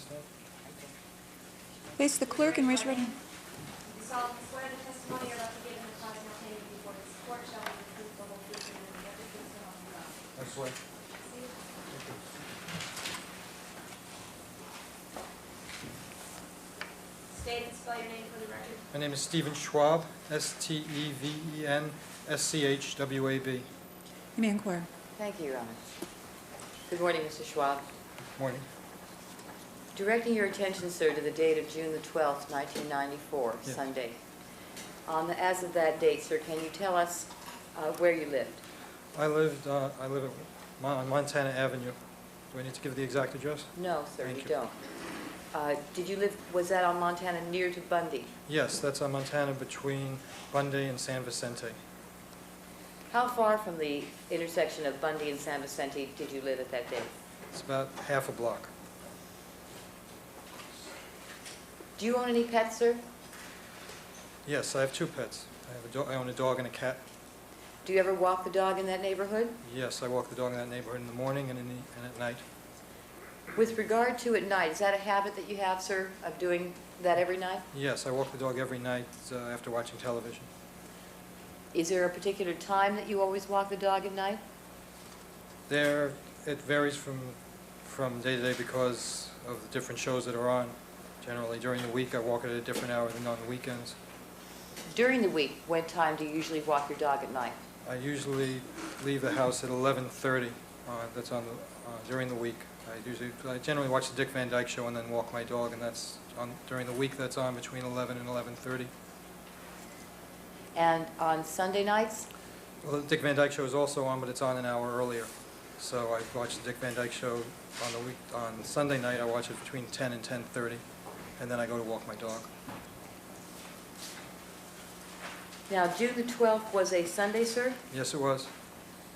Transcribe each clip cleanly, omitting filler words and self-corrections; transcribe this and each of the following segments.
stand? Face the clerk and raise your right hand. You solemnly swear the testimony you're about to give in the cause now taken before this court shall be the truth, the whole truth, and nothing but the truth, so help you God. I swear. State and spell your name for the record. My name is Stephen Schwab, S-T-E-V-E-N-S-C-H-W-A-B. You may inquire. Thank you, Your Honor. Good morning, Mr. Schwab. Morning. Directing your attention, sir, to the date of June the 12th, 1994, Yes. Sunday. As of that date, sir, can you tell us where you lived? I live on Montana Avenue. Do I need to give the exact address? No, sir, Thank you you. don't. Did you live, was that on Montana near to Bundy? Yes, that's on Montana between Bundy and San Vicente. How far from the intersection of Bundy and San Vicente did you live at that date? It's about half a block. Do you own any pets, sir? Yes, I have two pets. I own a dog and a cat. Do you ever walk the dog in that neighborhood? Yes, I walk the dog in that neighborhood in the morning and at night. With regard to at night, is that a habit that you have, sir, of doing that every night? Yes, I walk the dog every night after watching television. Is there a particular time that you always walk the dog at night? It varies from day to day because of the different shows that are on. Generally, during the week, I walk it at a different hour than on the weekends. During the week, what time do you usually walk your dog at night? I usually leave the house at 11:30. That's during the week. I generally watch the Dick Van Dyke Show and then walk my dog, and that's during the week. That's on between 11 and 11:30. And on Sunday nights? Well, the Dick Van Dyke Show is also on, but it's on an hour earlier. So I watch the Dick Van Dyke Show on Sunday night. I watch it between 10 and 10:30, and then I go to walk my dog. Now, June the 12th was a Sunday, sir? Yes, it was.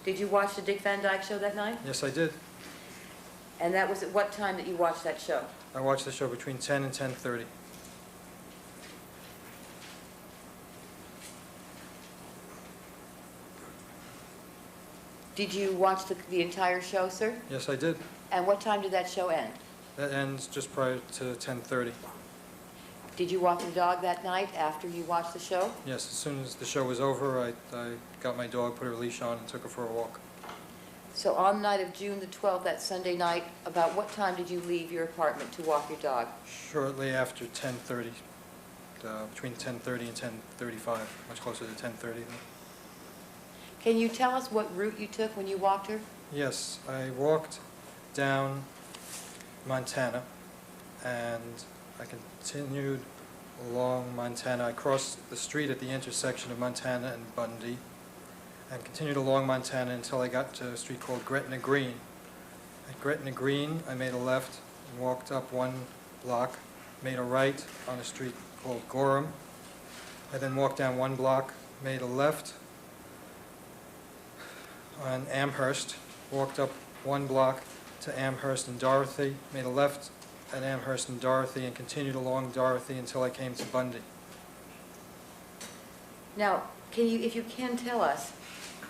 Did you watch the Dick Van Dyke Show that night? Yes, I did. And that was at what time that you watched that show? I watched the show between 10 and 10:30. Did you watch the entire show, sir? Yes, I did. And what time did that show end? That ends just prior to 10:30. Did you walk the dog that night after you watched the show? Yes, as soon as the show was over, I got my dog, put her leash on, and took her for a walk. So on the night of June the 12th, that Sunday night, about what time did you leave your apartment to walk your dog? Shortly after 10:30, between 10:30 and 10:35, much closer to 10:30. Can you tell us what route you took when you walked her? Yes, I walked down Montana, and I continued along Montana. I crossed the street at the intersection of Montana and Bundy, and continued along Montana until I got to a street called Gretna Green. At Gretna Green, I made a left and walked up one block, made a right on a street called Gorham. I then walked down one block, made a left on Amherst, walked up one block to Amherst and Dorothy, made a left at Amherst and Dorothy, and continued along Dorothy until I came to Bundy. Now, if you can tell us,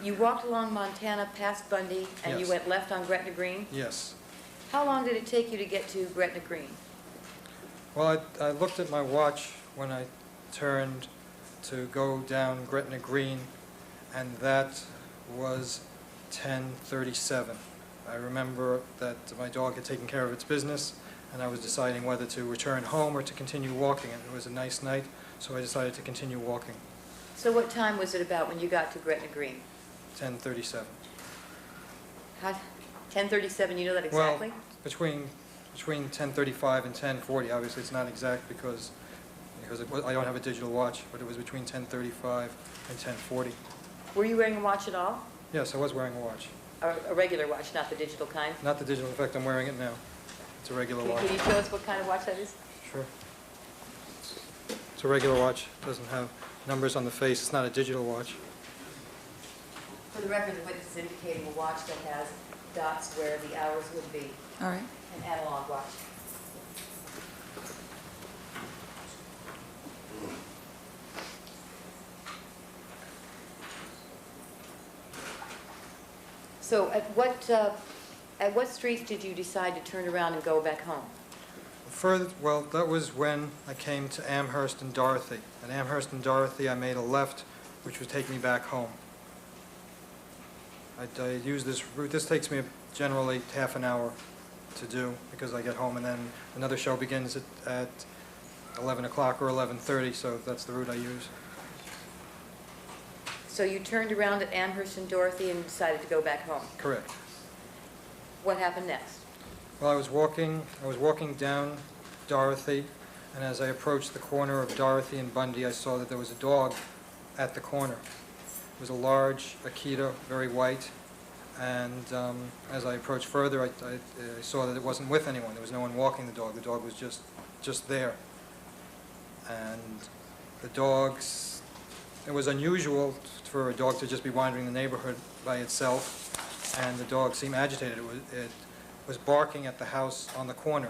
you walked along Montana past Bundy and you Yes. went left on Gretna Green? Yes. How long did it take you to get to Gretna Green? Well, I looked at my watch when I turned to go down Gretna Green, and that was 10:37. I remember that my dog had taken care of its business, and I was deciding whether to return home or to continue walking. And it was a nice night, so I decided to continue walking. So what time was it about when you got to Gretna Green? 10:37. 10:37, you know that exactly? Well, between 10:35 and 10:40. Obviously, it's not exact because I don't have a digital watch, but it was between 10:35 and 10:40. Were you wearing a watch at all? Yes, I was wearing a watch. A regular watch, not the digital kind? Not the digital. In fact, I'm wearing it now. It's a regular watch. Can you show us what kind of watch that is? Sure. It's a regular watch. It doesn't have numbers on the face. It's not a digital watch. For the record, the witness is indicating a watch that has dots where the hours would be, All right. an analog watch. So at what streets did you decide to turn around and go back home? Further, well, that was when I came to Amherst and Dorothy. At Amherst and Dorothy, I made a left, which would take me back home. I use this route. This takes me generally half an hour to do because I get home, and then another show begins at 11 o'clock or 11:30, so that's the route I use. So you turned around at Amherst and Dorothy and decided to go back home. Correct. What happened next? Well, I was walking down Dorothy, and as I approached the corner of Dorothy and Bundy, I saw that there was a dog at the corner. It was a large Akita, very white, and as I approached further, I saw that it wasn't with anyone. There was no one walking the dog. The dog was just there. And the dogs, it was unusual for a dog to just be wandering the neighborhood by itself, and the dog seemed agitated. It was barking at the house on the corner.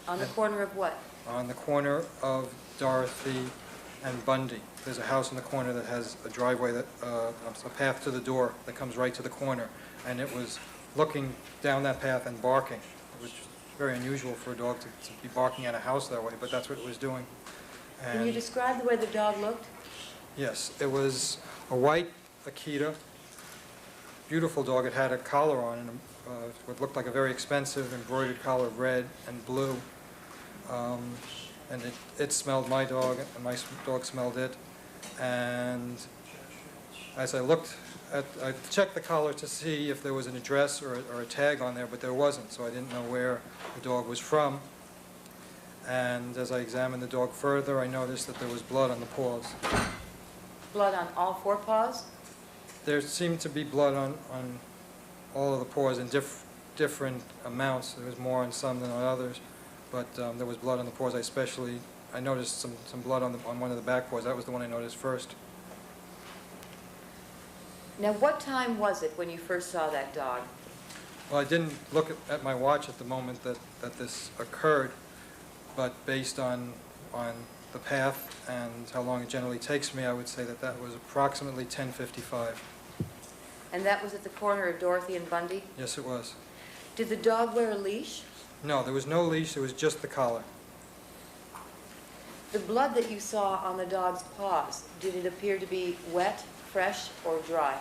On the corner of what? On the corner of Dorothy and Bundy. There's a house in the corner that has a driveway, a path to the door that comes right to the corner, and it was looking down that path and barking, which is very unusual for a dog to be barking at a house that way, but that's what it was doing. Can you And describe the way the dog looked? yes, it was a white Akita, beautiful dog. It had a collar on, and what looked like a very expensive embroidered collar of red and blue. And it smelled my dog, and my dog smelled it. And as I looked I checked the collar to see if there was an address or a tag on there, but there wasn't, so I didn't know where the dog was from. And as I examined the dog further, I noticed that there was blood on the paws. Blood on all four paws? There seemed to be blood on all of the paws in different amounts. There was more on some than on others, but there was blood on the paws. I noticed some blood on one of the back paws. That was the one I noticed first. Now, what time was it when you first saw that dog? Well, I didn't look at my watch at the moment that this occurred, but based on the path and how long it generally takes me, I would say that was approximately 10:55. And that was at the corner of Dorothy and Bundy? Yes, it was. Did the dog wear a leash? No, there was no leash. It was just the collar. The blood that you saw on the dog's paws, did it appear to be wet, fresh, or dry?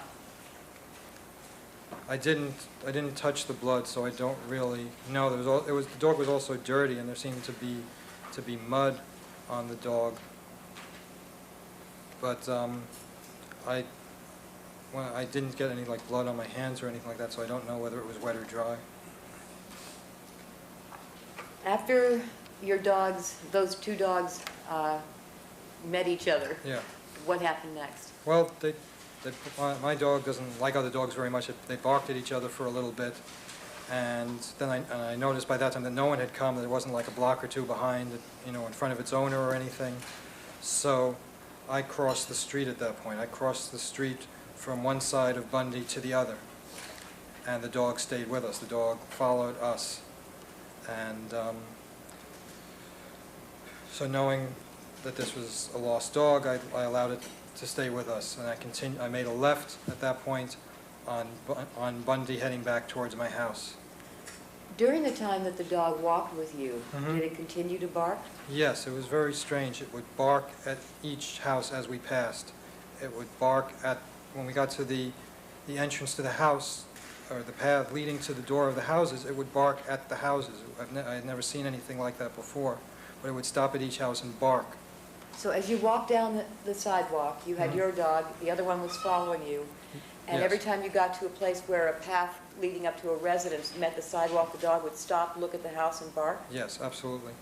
I didn't touch the blood, so I don't really know. The dog was also dirty, and there seemed to be mud on the dog. But I didn't get any blood on my hands or anything like that, so I don't know whether it was wet or dry. After those two dogs met each other, Yeah. what happened next? Well, my dog doesn't like other dogs very much. They barked at each other for a little bit, and then I noticed by that time that no one had come, that there wasn't like a block or two behind, in front of its owner or anything. So I crossed the street at that point. I crossed the street from one side of Bundy to the other, and the dog stayed with us. The dog followed us, and so knowing that this was a lost dog, I allowed it to stay with us, and I made a left at that point on Bundy, heading back towards my house. During the time that the dog walked with you, Mhm. did it continue to bark? Yes, it was very strange. It would bark at each house as we passed. It would bark when we got to the entrance to the house, or the path leading to the door of the houses, it would bark at the houses. I had never seen anything like that before, but it would stop at each house and bark. So as you walked down the sidewalk, you had Mhm. your dog, the other one was following you, and Yes. every time you got to a place where a path leading up to a residence met the sidewalk, the dog would stop, look at the house, and bark? Yes, absolutely.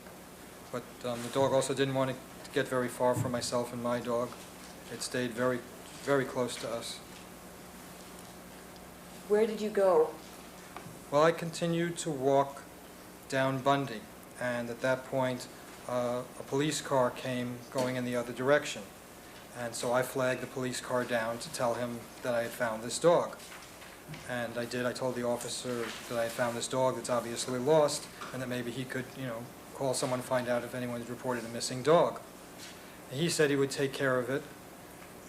But the dog also didn't want to get very far from myself and my dog. It stayed very, very close to us. Where did you go? Well, I continued to walk down Bundy, and at that point, a police car came going in the other direction. And so I flagged the police car down to tell him that I had found this dog. And I did. I told the officer that I had found this dog that's obviously lost, and that maybe he could, call someone, find out if anyone had reported a missing dog. And he said he would take care of it,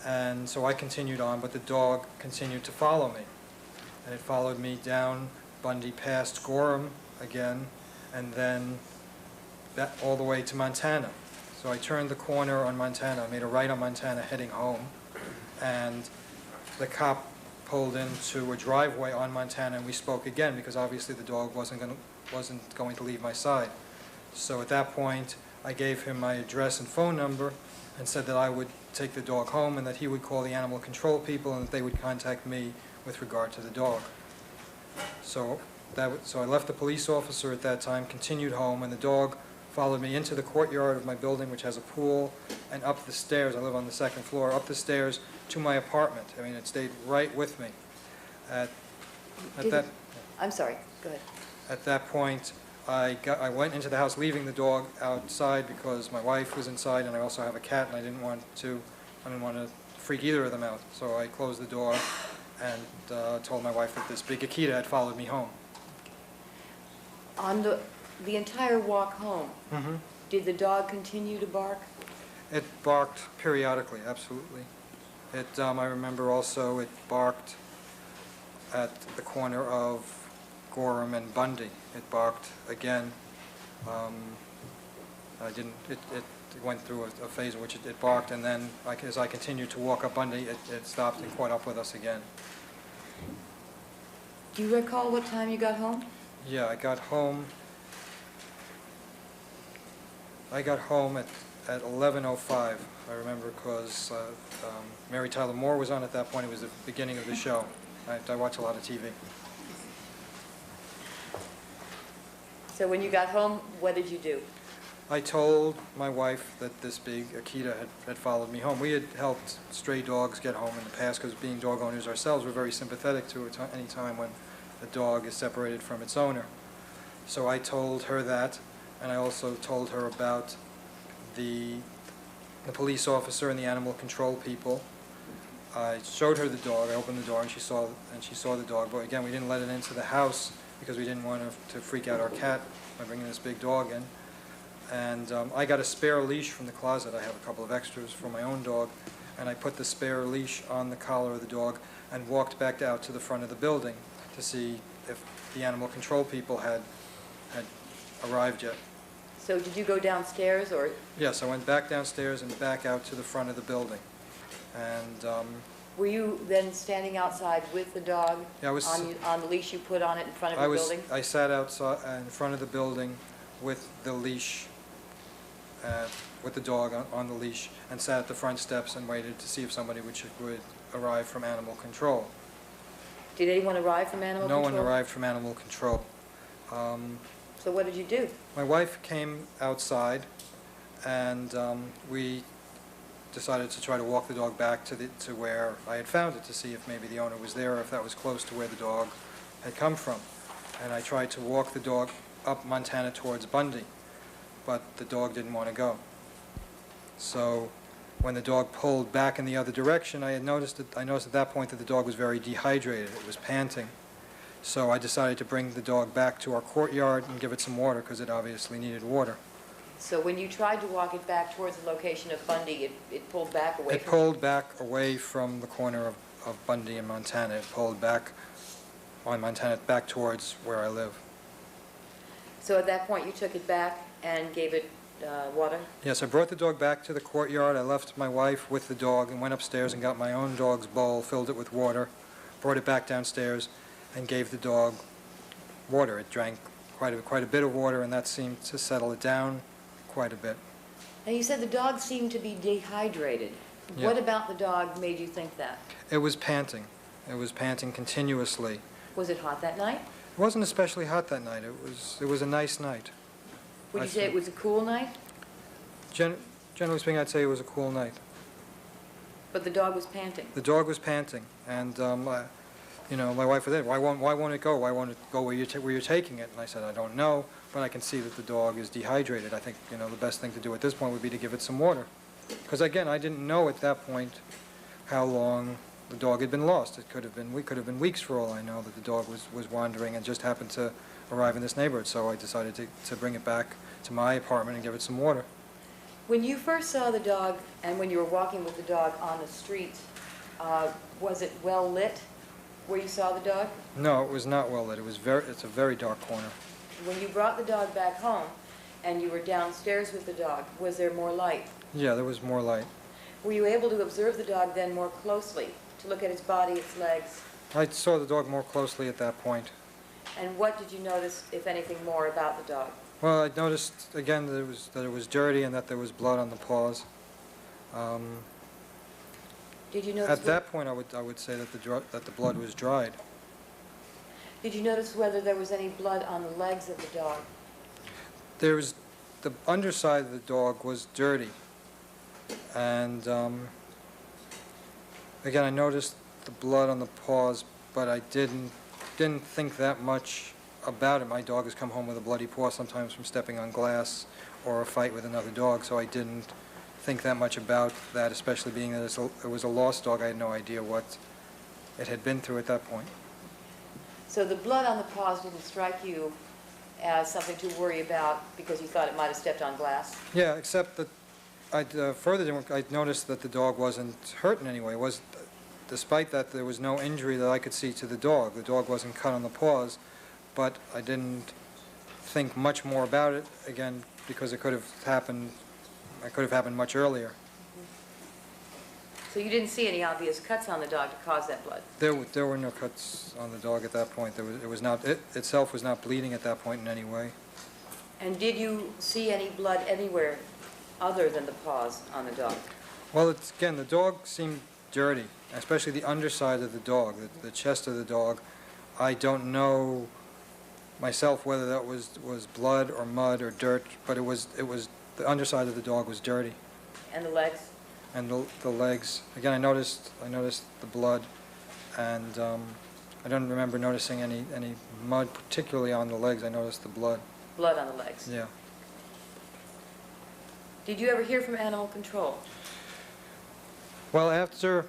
and so I continued on, but the dog continued to follow me. And it followed me down Bundy past Gorham again, and then all the way to Montana. So I turned the corner on Montana, I made a right on Montana heading home, and the cop pulled into a driveway on Montana, and we spoke again, because obviously the dog wasn't going to leave my side. So at that point, I gave him my address and phone number and said that I would take the dog home and that he would call the animal control people and that they would contact me with regard to the dog. So I left the police officer at that time, continued home, and the dog followed me into the courtyard of my building, which has a pool, and up the stairs. I live on the second floor, up the stairs to my apartment. I mean, it stayed right with me. I'm sorry, go ahead. At that point, I went into the house, leaving the dog outside because my wife was inside, and I also have a cat, and I didn't want to freak either of them out. So I closed the door and told my wife that this big Akita had followed me home. On the entire walk home, Mm-hmm. did the dog continue to bark? It barked periodically, absolutely. I remember also it barked at the corner of Gorham and Bundy. It barked again. It went through a phase in which it barked, and then as I continued to walk up Bundy, it stopped and caught up with us again. Do you recall what time you got home? Yeah, I got home at 11:05. I remember because Mary Tyler Moore was on at that point. It was the beginning of the show. I watch a lot of TV. So when you got home, what did you do? I told my wife that this big Akita had followed me home. We had helped stray dogs get home in the past because being dog owners ourselves, we're very sympathetic to it any time when a dog is separated from its owner. So I told her that, and I also told her about the police officer and the animal control people. I showed her the dog. I opened the door and she saw the dog. But again, we didn't let it into the house because we didn't want to freak out our cat by bringing this big dog in. And I got a spare leash from the closet. I have a couple of extras for my own dog, and I put the spare leash on the collar of the dog and walked back out to the front of the building to see if the animal control people had arrived yet. So did you go downstairs or? Yes, I went back downstairs and back out to the front of the building. And were you then standing outside with the dog yeah, on the leash you put on it in front of the building? I sat outside in front of the building with the leash, with the dog on the leash, and sat at the front steps and waited to see if somebody would arrive from animal control. Did anyone arrive from animal control? No one arrived from animal control. So what did you do? My wife came outside, and we decided to try to walk the dog back to where I had found it to see if maybe the owner was there or if that was close to where the dog had come from. And I tried to walk the dog up Montana towards Bundy, but the dog didn't want to go. So when the dog pulled back in the other direction, I noticed at that point that the dog was very dehydrated. It was panting. So I decided to bring the dog back to our courtyard and give it some water because it obviously needed water. So when you tried to walk it back towards the location of Bundy, it pulled back away It pulled back away from the corner of Bundy and Montana. It pulled back on Montana back towards where I live. So at that point you took it back and gave it water? Yes, I brought the dog back to the courtyard. I left my wife with the dog and went upstairs and got my own dog's bowl, filled it with water, brought it back downstairs, and gave the dog water. It drank quite a bit of water, and that seemed to settle it down quite a bit. Now you said the dog seemed to be dehydrated. Yeah. What about the dog made you think that? It was panting. It was panting continuously. Was it hot that night? It wasn't especially hot that night. It was a nice night. Would I you say think- it was a cool night? Generally speaking, I'd say it was a cool night. But the dog was panting. The dog was panting, and my wife was there. Why won't it go? Why won't it go where you're taking it? And I said, I don't know, but I can see that the dog is dehydrated. I think the best thing to do at this point would be to give it some water, because again, I didn't know at that point how long the dog had been lost. It could have been weeks for all I know that the dog was wandering and just happened to arrive in this neighborhood. So I decided to bring it back to my apartment and give it some water. When you first saw the dog and when you were walking with the dog on the street, was it well lit where you saw the dog? No, it was not well lit. It's a very dark corner. When you brought the dog back home, and you were downstairs with the dog, was there more light? Yeah, there was more light. Were you able to observe the dog then more closely, to look at its body, its legs? I saw the dog more closely at that point. And what did you notice, if anything, more about the dog? Well, I noticed again that it was dirty and that there was blood on the paws. Did you notice? At that point, I would say that the blood was dried. Did you notice whether there was any blood on the legs of the dog? There was the underside of the dog was dirty, and again, I noticed the blood on the paws, but I didn't think that much about it. My dog has come home with a bloody paw sometimes from stepping on glass or a fight with another dog, so I didn't think that much about that, especially being that it was a lost dog. I had no idea what it had been through at that point. So the blood on the paws didn't strike you as something to worry about because you thought it might have stepped on glass? Yeah, except that I noticed that the dog wasn't hurt in any way. Despite that, there was no injury that I could see to the dog. The dog wasn't cut on the paws, but I didn't think much more about it, again, because it could have happened much earlier. So you didn't see any obvious cuts on the dog to cause that blood? There were no cuts on the dog at that point. It itself was not bleeding at that point in any way. And did you see any blood anywhere other than the paws on the dog? Well, again, the dog seemed dirty, especially the underside of the dog, the chest of the dog. I don't know myself whether that was blood or mud or dirt, but it was the underside of the dog was dirty. And the legs? And the legs. Again, I noticed the blood, and I don't remember noticing any mud, particularly on the legs. I noticed the blood. Blood on the legs? Yeah. Did you ever hear from animal control? Well, after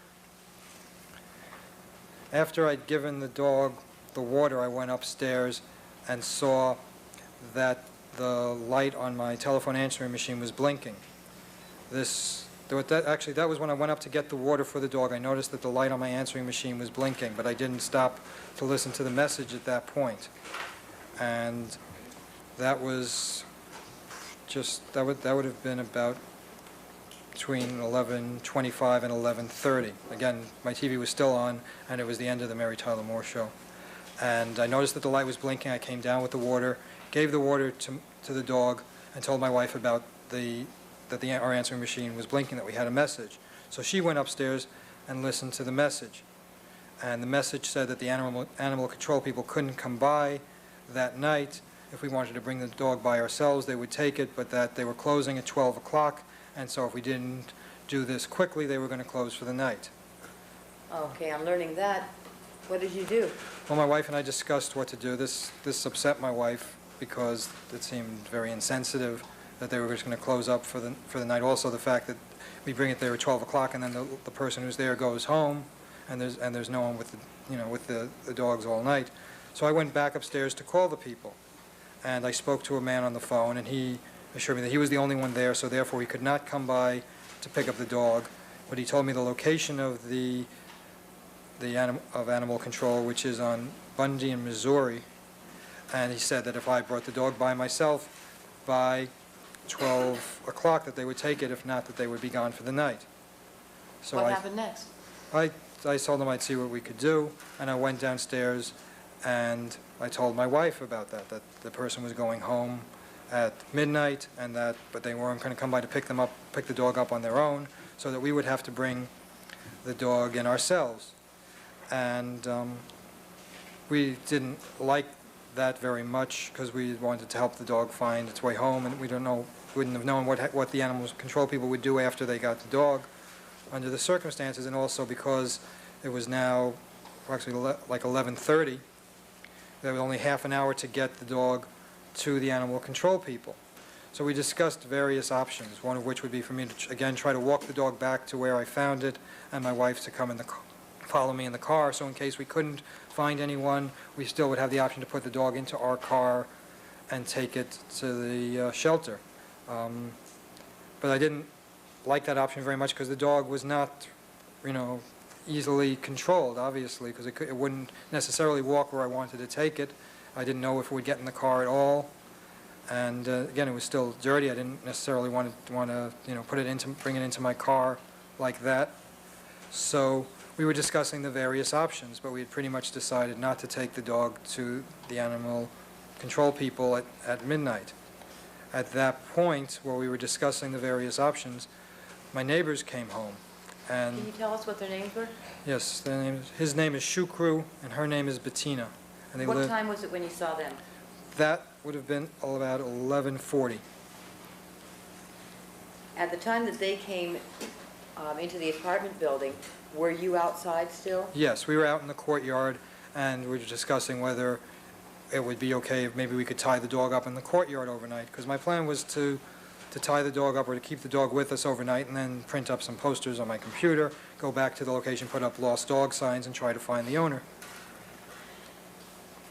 I'd given the dog the water, I went upstairs and saw that the light on my telephone answering machine was blinking. Actually, that was when I went up to get the water for the dog. I noticed that the light on my answering machine was blinking, but I didn't stop to listen to the message at that point. And that was that would have been about between 11:25 and 11:30. Again, my TV was still on, and it was the end of the Mary Tyler Moore Show. And I noticed that the light was blinking. I came down with the water, gave the water to the dog, and told my wife about our answering machine was blinking, that we had a message. So she went upstairs and listened to the message. And the message said that the animal control people couldn't come by that night. If we wanted to bring the dog by ourselves, they would take it, but that they were closing at 12 o'clock, and so if we didn't do this quickly, they were going to close for the night. Okay, I'm learning that. What did you do? Well, my wife and I discussed what to do. This upset my wife because it seemed very insensitive that they were just going to close up for the night. Also, the fact that we bring it there at 12 o'clock, and then the person who's there goes home, and there's no one with the dogs all night. So I went back upstairs to call the people, and I spoke to a man on the phone, and he assured me that he was the only one there, so therefore he could not come by to pick up the dog. But he told me the location of animal control, which is on Bundy in Missouri, and he said that if I brought the dog by myself by 12 o'clock that they would take it, if not that they would be gone for the night. So What happened next? I told them I'd see what we could do, and I went downstairs and I told my wife about that the person was going home at midnight, but they weren't going to come by to pick the dog up on their own, so that we would have to bring the dog in ourselves. And we didn't like that very much because we wanted to help the dog find its way home, and we wouldn't have known what the animal control people would do after they got the dog under the circumstances, and also because it was now approximately like 11:30. There was only half an hour to get the dog to the animal control people. So we discussed various options, one of which would be for me to, again, try to walk the dog back to where I found it, and my wife to come follow me in the car, so in case we couldn't find anyone, we still would have the option to put the dog into our car and take it to the shelter. But I didn't like that option very much because the dog was not, easily controlled, obviously, because it wouldn't necessarily walk where I wanted to take it. I didn't know if it would get in the car at all. And again, it was still dirty. I didn't necessarily want to bring it into my car like that. So we were discussing the various options, but we had pretty much decided not to take the dog to the animal control people at midnight. At that point, where we were discussing the various options, my neighbors came home. And Can you tell us what their names were? yes, his name is Shukru, and her name is Bettina. And they What live. time was it when you saw them? That would have been about 11:40. At the time that they came into the apartment building, were you outside still? Yes, we were out in the courtyard, and we were discussing whether it would be okay if maybe we could tie the dog up in the courtyard overnight, because my plan was to tie the dog up or to keep the dog with us overnight and then print up some posters on my computer, go back to the location, put up lost dog signs, and try to find the owner.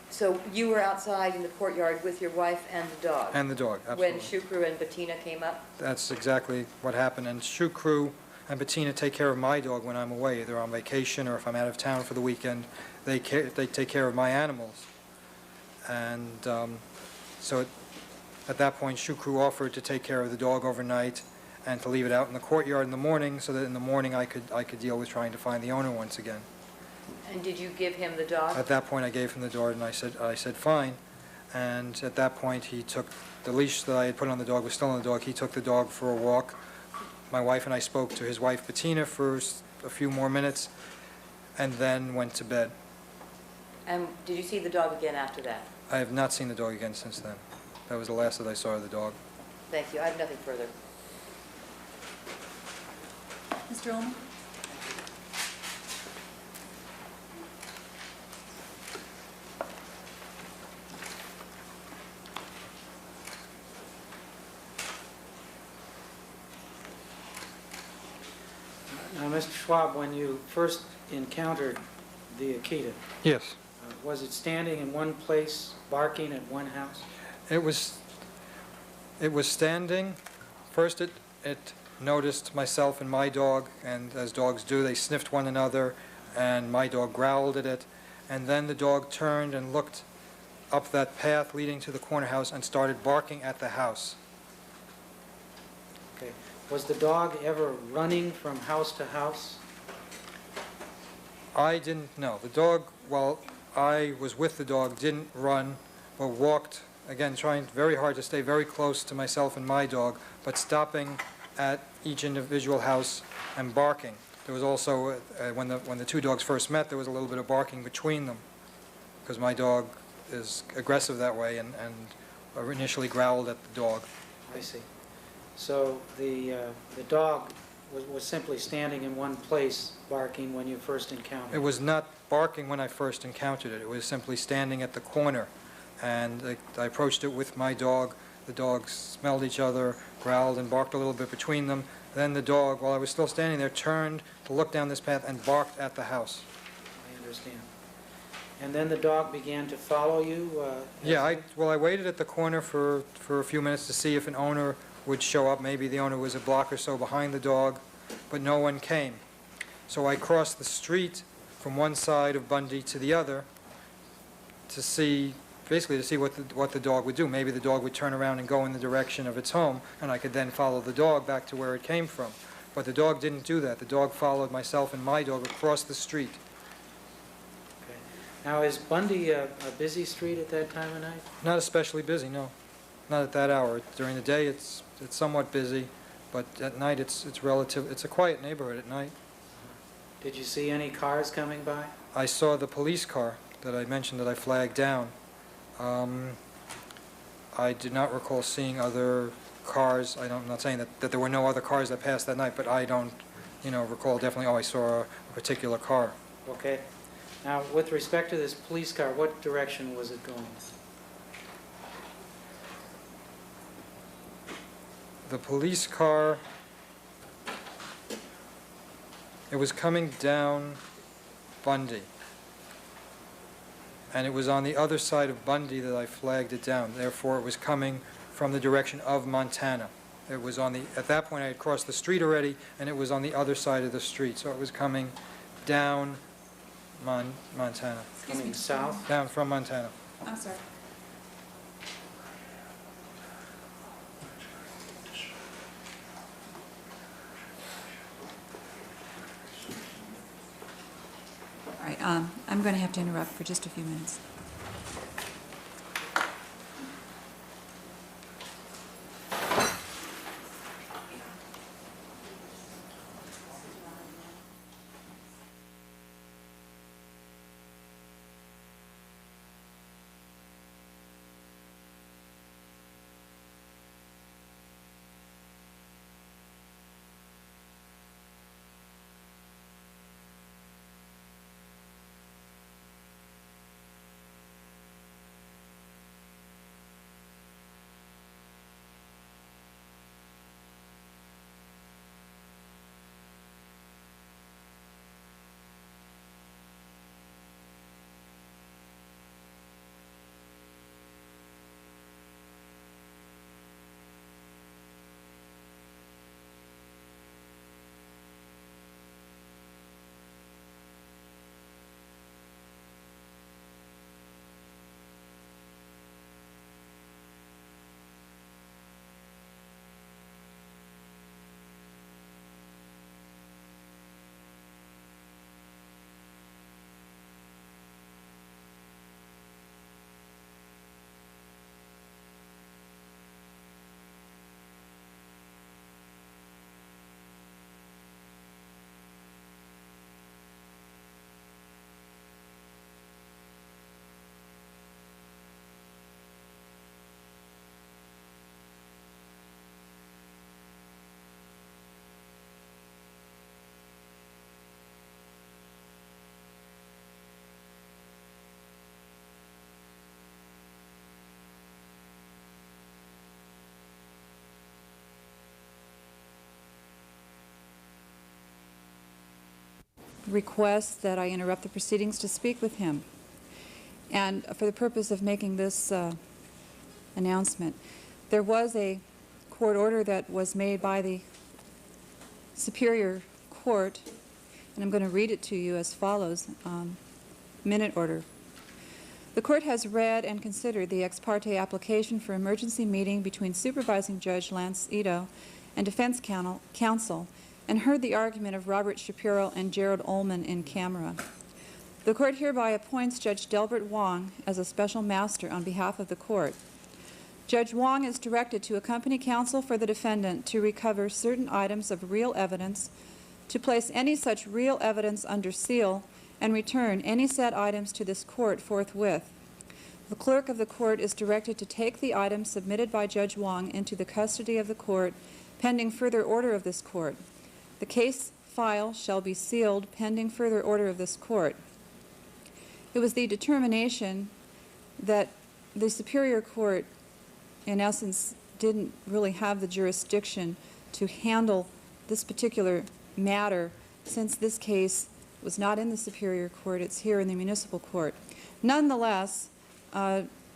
So you were outside in the courtyard with your wife and the dog? And the dog, absolutely. When Shukru and Bettina came up? That's exactly what happened. And Shukru and Bettina take care of my dog when I'm away, either on vacation or if I'm out of town for the weekend. They take care of my animals. And at that point, Shukru offered to take care of the dog overnight and to leave it out in the courtyard in the morning, so that in the morning I could deal with trying to find the owner once again. And did you give him the dog? At that point, I gave him the dog, and I said fine. And at that point, he took the leash that I had put on the dog was still on the dog. He took the dog for a walk. My wife and I spoke to his wife Bettina for a few more minutes, and then went to bed. And did you see the dog again after that? I have not seen the dog again since then. That was the last that I saw of the dog. Thank you. I have nothing further. Mr. Ullman? Now, Mr. Schwab, when you first encountered the Akita, Yes. was it standing in one place, barking at one house? It was standing. First it noticed myself and my dog, and as dogs do, they sniffed one another, and my dog growled at it. And then the dog turned and looked up that path leading to the corner house and started barking at the house. Okay. Was the dog ever running from house to house? I didn't know. The dog, while I was with the dog, didn't run, but walked, again, trying very hard to stay very close to myself and my dog, but stopping at each individual house and barking. There was also, when the two dogs first met, there was a little bit of barking between them, because my dog is aggressive that way and initially growled at the dog. I see. So the dog was simply standing in one place, barking when you first encountered It was not barking when I first encountered it. It was simply standing at the corner. And I approached it with my dog. The dogs smelled each other, growled and barked a little bit between them. Then the dog, while I was still standing there, turned to look down this path and barked at the house. I understand. And then the dog began to follow you? Yeah, I waited at the corner for a few minutes to see if an owner would show up. Maybe the owner was a block or so behind the dog, but no one came. So I crossed the street from one side of Bundy to the other to see what the dog would do. Maybe the dog would turn around and go in the direction of its home, and I could then follow the dog back to where it came from. But the dog didn't do that. The dog followed myself and my dog across the street. Okay. Now, is Bundy a busy street at that time of night? Not especially busy, no. Not at that hour. During the day, it's somewhat busy, but at night, it's a quiet neighborhood at night. Did you see any cars coming by? I saw the police car that I mentioned that I flagged down. I did not recall seeing other cars. I'm not saying that there were no other cars that passed that night, but I don't, recall definitely, I saw a particular car. Okay. Now, with respect to this police car, what direction was it going? The police car, it was coming down Bundy. And it was on the other side of Bundy that I flagged it down. Therefore, it was coming from the direction of Montana. It was at that point I had crossed the street already, and it was on the other side of the street. So it was coming down Montana. Excuse me, Coming Mr. south? Ullman. Down from Montana. I'm sorry. I'm going to have to interrupt for just a few minutes. Requests that I interrupt the proceedings to speak with him. And for the purpose of making this announcement, there was a court order that was made by the Superior Court, and I'm going to read it to you as follows. Minute order. The court has read and considered the ex parte application for emergency meeting between Supervising Judge Lance Ito and Defense Counsel and heard the argument of Robert Shapiro and Gerald Ullman in camera. The court hereby appoints Judge Delbert Wong as a special master on behalf of the court. Judge Wong is directed to accompany counsel for the defendant to recover certain items of real evidence, to place any such real evidence under seal, and return any said items to this court forthwith. The clerk of the court is directed to take the items submitted by Judge Wong into the custody of the court, pending further order of this court. The case file shall be sealed pending further order of this court. It was the determination that the Superior Court, in essence, didn't really have the jurisdiction to handle this particular matter, since this case was not in the Superior Court, it's here in the Municipal Court. Nonetheless,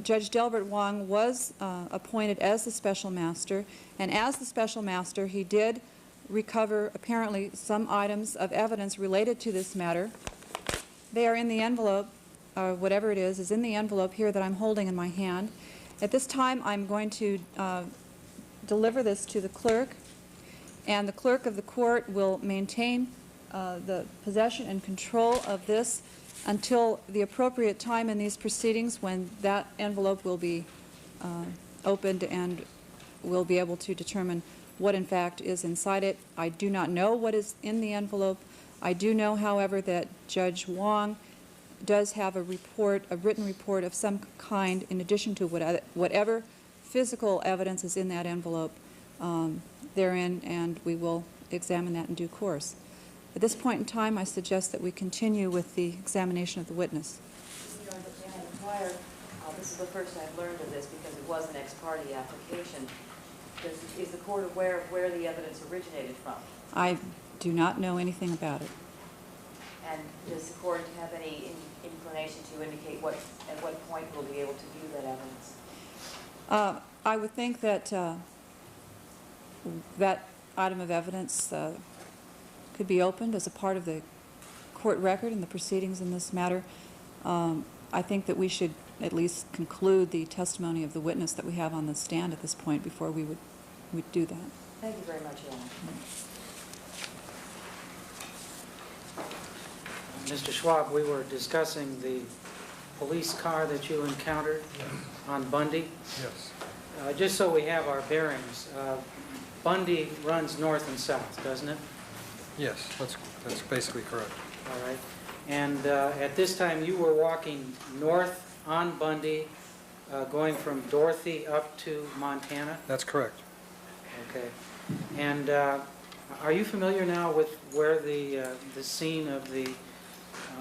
Judge Delbert Wong was appointed as the special master, and as the special master, he did recover apparently some items of evidence related to this matter. They are in the envelope, whatever it is in the envelope here that I'm holding in my hand. At this time, I'm going to deliver this to the clerk, and the clerk of the court will maintain the possession and control of this until the appropriate time in these proceedings, when that envelope will be opened and we'll be able to determine what in fact is inside it. I do not know what is in the envelope. I do know, however, that Judge Wong does have a report, a written report of some kind, in addition to whatever physical evidence is in that envelope therein, and we will examine that in due course. At this point in time, I suggest that we continue with the examination of the witness. This is the first I've learned of this because it was an ex parte application. Is the court aware of where the evidence originated from? I do not know anything about it. And does the court have any inclination to indicate at what point we'll be able to view that evidence? I would think that that item of evidence could be opened as a part of the court record and the proceedings in this matter. I think that we should at least conclude the testimony of the witness that we have on the stand at this point before we would do that. Thank you very much, Ellen. Mr. Schwab, we were discussing the police car that you encountered on Bundy. Yes. Just so we have our bearings, Bundy runs north and south, doesn't it? Yes, that's basically correct. All right. And at this time, you were walking north on Bundy, going from Dorothy up to Montana? That's correct. Okay. And are you familiar now with where the scene of the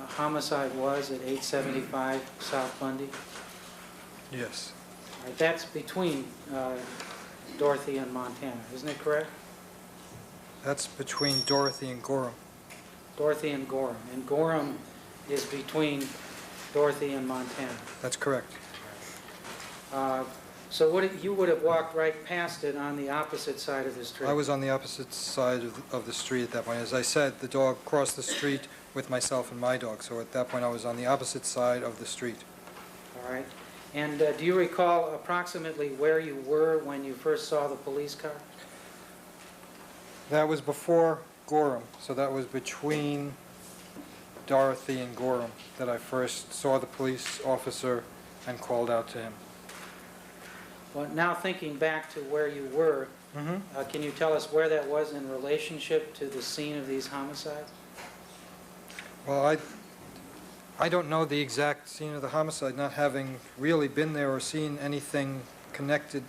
homicide was at 875 South Bundy? Yes. All right, that's between Dorothy and Montana, isn't it correct? That's between Dorothy and Gorham. Dorothy and Gorham. And Gorham is between Dorothy and Montana. That's correct. So you would have walked right past it on the opposite side of the street? I was on the opposite side of the street at that point. As I said, the dog crossed the street with myself and my dog, so at that point I was on the opposite side of the street. All right. And do you recall approximately where you were when you first saw the police car? That was before Gorham, so that was between Dorothy and Gorham that I first saw the police officer and called out to him. Well, now thinking back to where you were, can you tell us where that was in relationship to the scene of these homicides? Well, I don't know the exact scene of the homicide, not having really been there or seen anything connected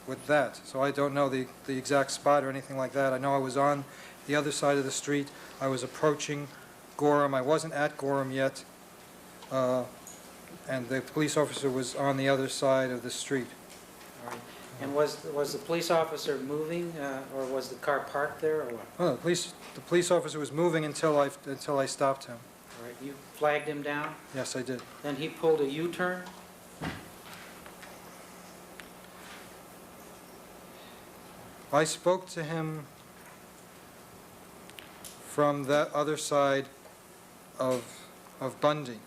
with that. So I don't know the exact spot or anything like that. I know I was on the other side of the street. I was approaching Gorham. I wasn't at Gorham yet, and the police officer was on the other side of the street. All right. And was the police officer moving, or was the car parked there, or what? Oh, the police officer was moving until I stopped him. All right. You flagged him down? Yes, I did. Then he pulled a U-turn? I spoke to him from that other side of Bundy.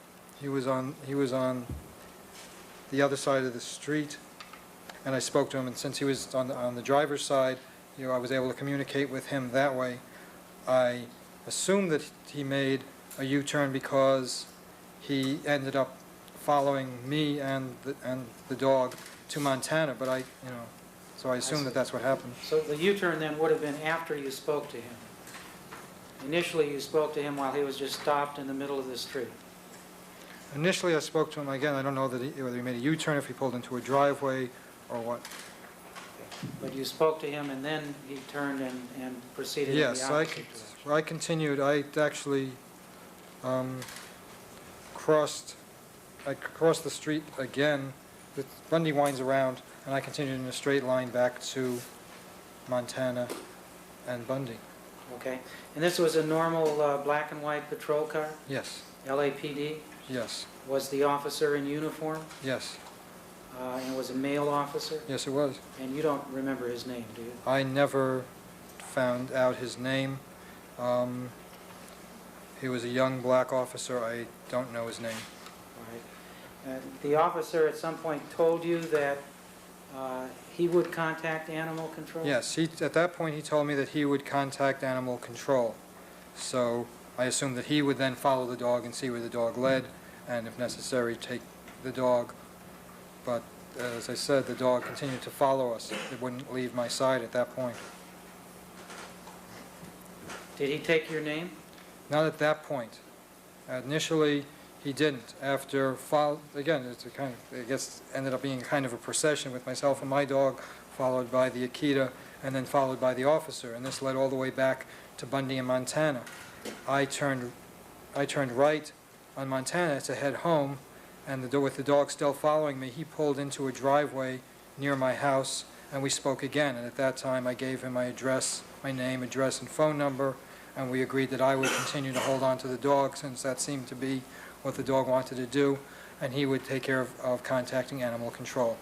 He was on the other side of the street, and I spoke to him. And since he was on the driver's side, I was able to communicate with him that way. I assumed that he made a U-turn because he ended up following me and the dog to Montana. But so I assume that that's what happened. So the U-turn then would have been after you spoke to him. Initially, you spoke to him while he was just stopped in the middle of the street. Initially, I spoke to him again. I don't know whether he made a U-turn, if he pulled into a driveway, or what. But you spoke to him, and then he turned and proceeded in the Yes, opposite direction. I continued. I actually crossed the street again. Bundy winds around, and I continued in a straight line back to Montana and Bundy. Okay. And this was a normal black and white patrol car? Yes, LAPD? yes, Was the officer in uniform? yes, And was a male officer? yes, it was. And you don't remember his name, do you? I never found out his name. He was a young black officer. I don't know his name. All right. The officer at some point told you that he would contact animal control? Yes, at that point he told me that he would contact animal control. So I assumed that he would then follow the dog and see where the dog led, and if necessary, take the dog. But as I said, the dog continued to follow us. It wouldn't leave my side at that point. Did he take your name? Not at that point. Initially, he didn't. After, again, I guess ended up being kind of a procession with myself and my dog, followed by the Akita, and then followed by the officer. And this led all the way back to Bundy in Montana. I turned right on Montana to head home, and with the dog still following me, he pulled into a driveway near my house, and we spoke again. And at that time, I gave him my address, my name, address, and phone number, and we agreed that I would continue to hold on to the dog, since that seemed to be what the dog wanted to do, and he would take care of contacting animal control.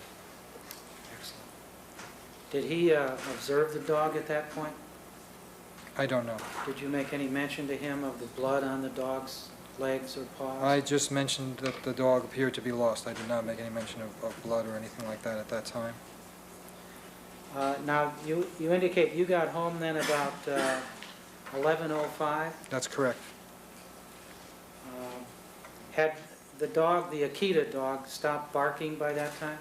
Excellent. Did he observe the dog at that point? I don't know. Did you make any mention to him of the blood on the dog's legs or paws? I just mentioned that the dog appeared to be lost. I did not make any mention of blood or anything like that at that time. Now, you indicate you got home then about 11:05? That's correct. Had the dog, the Akita dog, stopped barking by that time?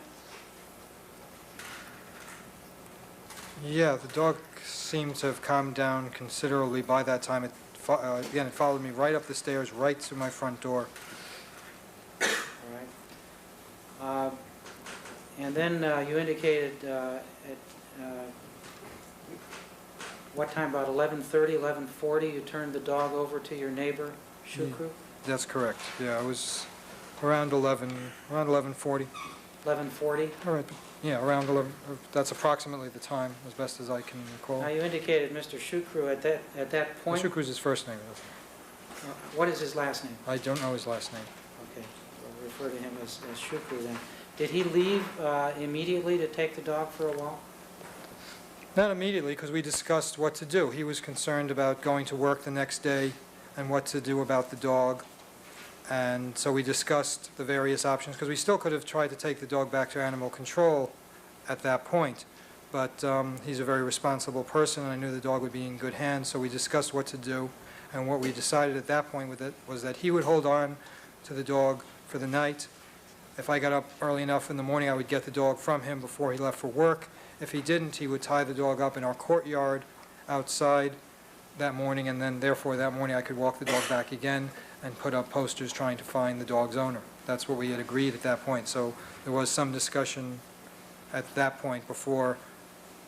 Yeah, the dog seemed to have calmed down considerably by that time. Again, it followed me right up the stairs, right to my front door. All right. And then you indicated at what time, about 11:30, 11:40, you turned the dog over to your neighbor, Shukru? That's correct. Yeah, it was around 11:40. 11:40? All right. Yeah, around 11. That's approximately the time, as best as I can recall. Now, you indicated Mr. Shukru at that point. Shukru's his first name. What is his last name? I don't know his last name. Okay, we'll refer to him as Shukru then. Did he leave immediately to take the dog for a walk? Not immediately, because we discussed what to do. He was concerned about going to work the next day and what to do about the dog. And so we discussed the various options, because we still could have tried to take the dog back to animal control at that point. But he's a very responsible person, and I knew the dog would be in good hands, so we discussed what to do. And what we decided at that point was that he would hold on to the dog for the night. If I got up early enough in the morning, I would get the dog from him before he left for work. If he didn't, he would tie the dog up in our courtyard outside that morning, and then therefore that morning I could walk the dog back again and put up posters trying to find the dog's owner. That's what we had agreed at that point. So there was some discussion at that point before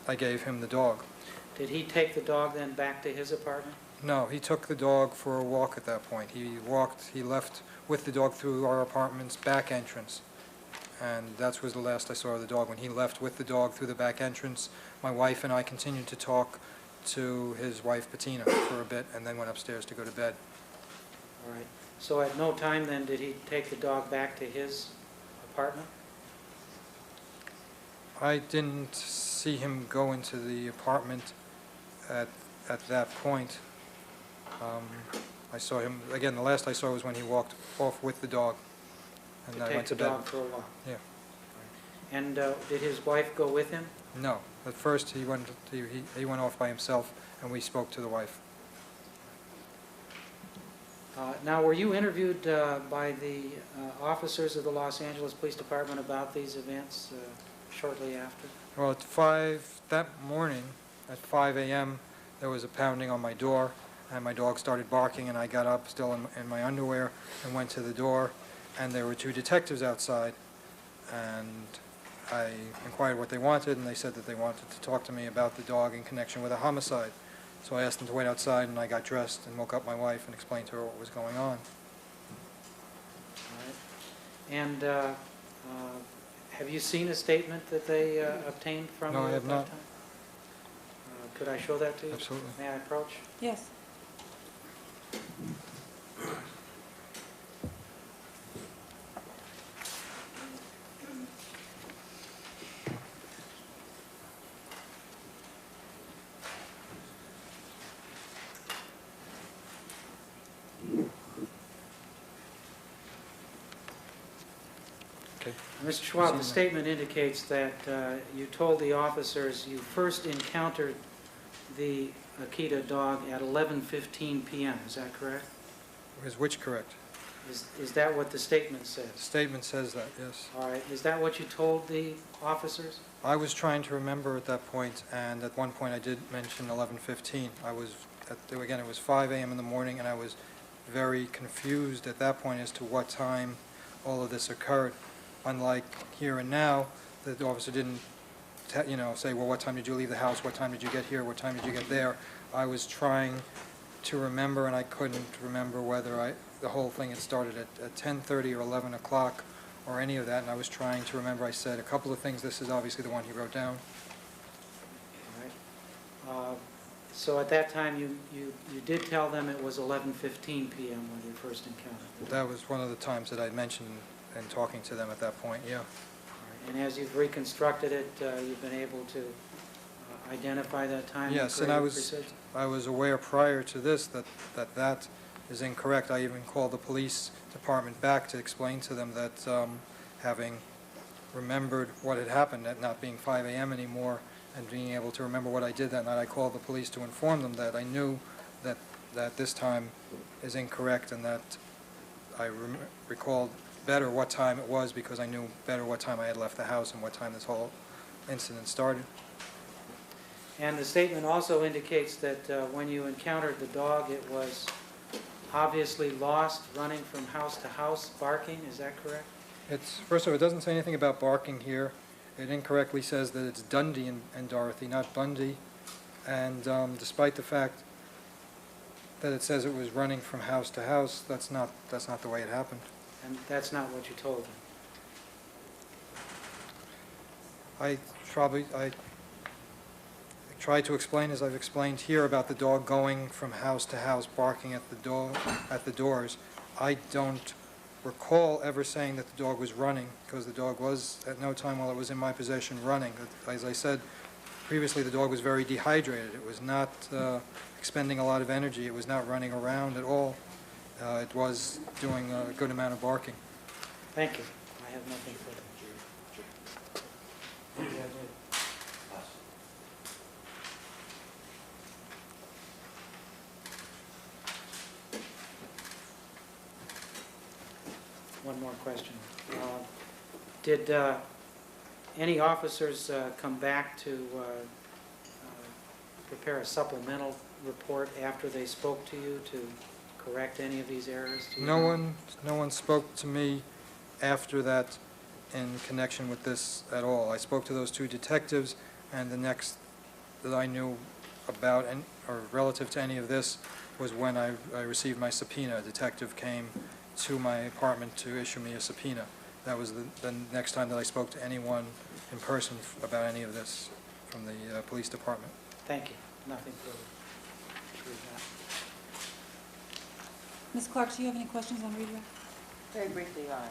I gave him the dog. Did he take the dog then back to his apartment? No, he took the dog for a walk at that point. He left with the dog through our apartment's back entrance. And that was the last I saw of the dog. When he left with the dog through the back entrance, my wife and I continued to talk to his wife, Bettina, for a bit, and then went upstairs to go to bed. All right. So at no time then did he take the dog back to his apartment? I didn't see him go into the apartment at that point. I saw him, again, the last I saw was when he walked off with the dog, and I went to bed. To take the dog for a walk? Yeah. And did his wife go with him? No. At first, he went off by himself, and we spoke to the wife. Now, were you interviewed by the officers of the Los Angeles Police Department about these events shortly after? Well, that morning, at 5 a.m., there was a pounding on my door, and my dog started barking, and I got up still in my underwear and went to the door, and there were two detectives outside, and I inquired what they wanted, and they said that they wanted to talk to me about the dog in connection with a homicide. So I asked them to wait outside, and I got dressed and woke up my wife and explained to her what was going on. All right. And have you seen a statement that they obtained from you? No, I have at that not. time? Could I show that to you? Absolutely. May I approach? Yes. Okay. Mr. Schwab, Seen the that. statement indicates that you told the officers you first encountered the Akita dog at 11:15 p.m. Is that correct? Is which correct? Is that what the statement says? The statement says that, yes. All right. Is that what you told the officers? I was trying to remember at that point, and at one point I did mention 11:15. Again, it was 5 a.m. in the morning, and I was very confused at that point as to what time all of this occurred. Unlike here and now, the officer didn't say, well, what time did you leave the house? What time did you get here? What time did you get there? I was trying to remember, and I couldn't remember whether the whole thing had started at 10:30 or 11 o'clock or any of that, and I was trying to remember. I said a couple of things. This is obviously the one he wrote down. All right. So at that time, you did tell them it was 11:15 p.m. when you first encountered them? That was one of the times that I mentioned in talking to them at that point, yeah. All right. And as you've reconstructed it, you've been able to identify that time? with Yes, and greater precision? I was aware prior to this that is incorrect. I even called the police department back to explain to them that having remembered what had happened, at not being 5 a.m. anymore, and being able to remember what I did that night, I called the police to inform them that I knew that this time is incorrect, and that recalled better what time it was because I knew better what time I had left the house and what time this whole incident started. And the statement also indicates that when you encountered the dog, it was obviously lost, running from house to house, barking. Is that correct? First of all, it doesn't say anything about barking here. It incorrectly says that it's Dundee and Dorothy, not Bundy. And despite the fact that it says it was running from house to house, that's not the way it happened. And that's not what you told them. I tried to explain, as I've explained here, about the dog going from house to house, barking at the doors. I don't recall ever saying that the dog was running, because the dog was at no time while it was in my possession running. As I said previously, the dog was very dehydrated. It was not expending a lot of energy. It was not running around at all. It was doing a good amount of barking. Thank you. I have nothing further. One more question. Did any officers come back to prepare a supplemental report after they spoke to you to correct any of these errors? No one spoke to me after that in connection with this at all. I spoke to those two detectives, and the next that I knew about or relative to any of this was when I received my subpoena. A detective came to my apartment to issue me a subpoena. That was the next time that I spoke to anyone in person about any of this from the police department. Thank you. Nothing further. Ms. Clark, do you have any questions on redirect? Very briefly, Your Honor.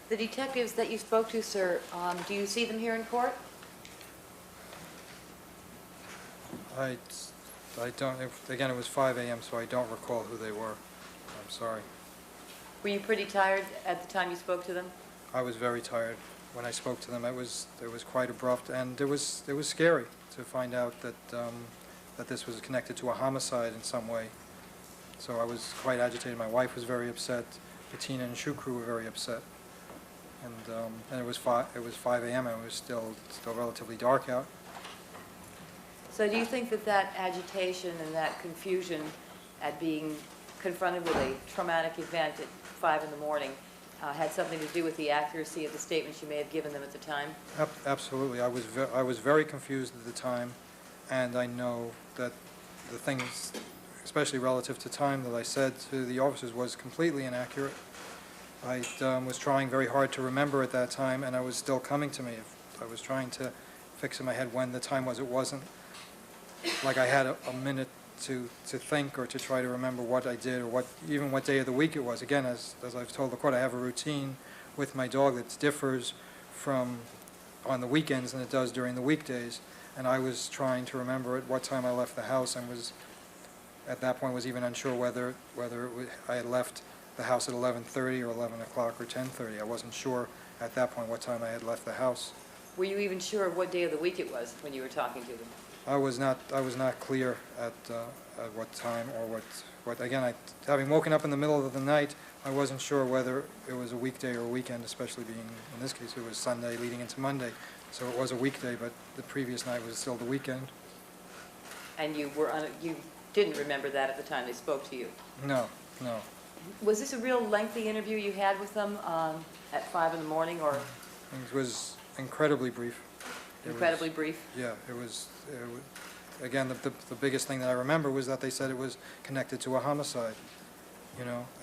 The detectives that you spoke to, sir, do you see them here in court? I don't, again, it was 5 a.m., so I don't recall who they were. I'm sorry. Were you pretty tired at the time you spoke to them? I was very tired when I spoke to them. It was quite abrupt, and it was scary to find out that that this was connected to a homicide in some way. So I was quite agitated. My wife was very upset. Bettina and Shukru were very upset. And it was 5 a.m. and it was still relatively dark out. So do you think that that agitation and that confusion at being confronted with a traumatic event at 5 in the morning had something to do with the accuracy of the statements you may have given them at the time? Absolutely. I was very confused at the time, and I know that the things, especially relative to time, that I said to the officers was completely inaccurate. I was trying very hard to remember at that time, and it was still coming to me. I was trying to fix in my head when the time was. It wasn't like I had a minute to think or to try to remember what I did or even what day of the week it was. Again, as I've told the court, I have a routine with my dog that differs from on the weekends than it does during the weekdays. And I was trying to remember at what time I left the house, and was at that point was even unsure whether I had left the house at 11:30 or 11 o'clock or 10:30. I wasn't sure at that point what time I had left the house. Were you even sure of what day of the week it was when you were talking to them? I was not clear at what time or what. Again, having woken up in the middle of the night, I wasn't sure whether it was a weekday or a weekend, especially being, in this case, it was Sunday leading into Monday. So it was a weekday, but the previous night was still the weekend. And you didn't remember that at the time they spoke to you? No. Was this a real lengthy interview you had with them at 5 in the morning, or? It was incredibly brief. Incredibly brief? Yeah, it was again, the biggest thing that I remember was that they said it was connected to a homicide,